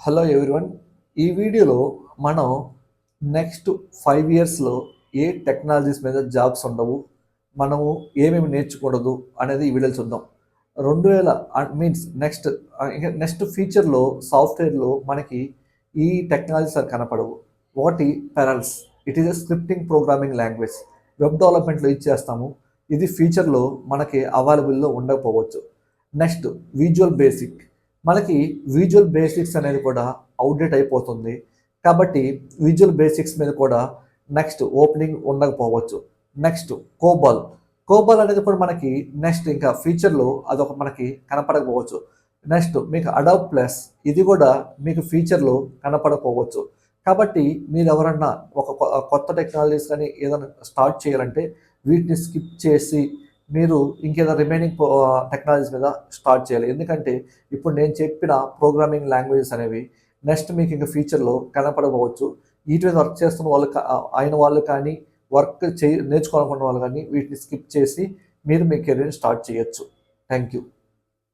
Hello everyone. ఈ వీడియోలో మనం నెక్స్ట్ 5 ఇయర్స్లో ఏ టెక్నాలజీస్ మీద జాబ్స్ ఉండవు, మనము ఏమేమి నేర్చుకూడదు అనేది ఈ వీడియోలో చూద్దాం. 2000 మీన్స్ నెక్స్ట్ ఫ్యూచర్లో సాఫ్ట్వేర్లో మనకి ఈ టెక్నాలజీస్ కనపడవు. ఒకటి pearls, it is a scripting programming language. Web డెవలప్మెంట్లో ఇచ్చేస్తాము, ఇది ఫ్యూచర్లో మనకి అవైలబుల్లో ఉండకపోవచ్చు. నెక్స్ట్ విజువల్ బేసిక్, మనకి విజువల్ బేసిక్స్ అనేది కూడా అవుట్డేట్ అయిపోతుంది కాబట్టి విజువల్ బేసిక్స్ మీద కూడా నెక్స్ట్ ఓపెనింగ్ ఉండకపోవచ్చు. నెక్స్ట్ కోబాల్ అనేది కూడా మనకి నెక్స్ట్ ఇంకా ఫ్యూచర్లో అదొక మనకి కనపడకపోవచ్చు. నెక్స్ట్ మీకు అడాబ్ ప్లస్, ఇది కూడా మీకు ఫ్యూచర్లో కనపడకపోవచ్చు. కాబట్టి మీరు ఎవరన్నా ఒక కొత్త టెక్నాలజీస్ కానీ ఏదైనా స్టార్ట్ చేయాలంటే వీటిని స్కిప్ చేసి మీరు ఇంకేదో రిమైనింగ్ టెక్నాలజీస్ మీద స్టార్ట్ చేయాలి. ఎందుకంటే ఇప్పుడు నేను చెప్పిన ప్రోగ్రామింగ్ లాంగ్వేజెస్ అనేవి నెక్స్ట్ మీకు ఇంకా ఫ్యూచర్లో కనపడకపోవచ్చు. వీటి మీద వర్క్ చేస్తున్న వాళ్ళు అయిన వాళ్ళు కానీ నేర్చుకోవాలనుకున్న వాళ్ళు కానీ వీటిని స్కిప్ చేసి మీరు మీ కెరీర్ని స్టార్ట్ చేయొచ్చు. Thank you.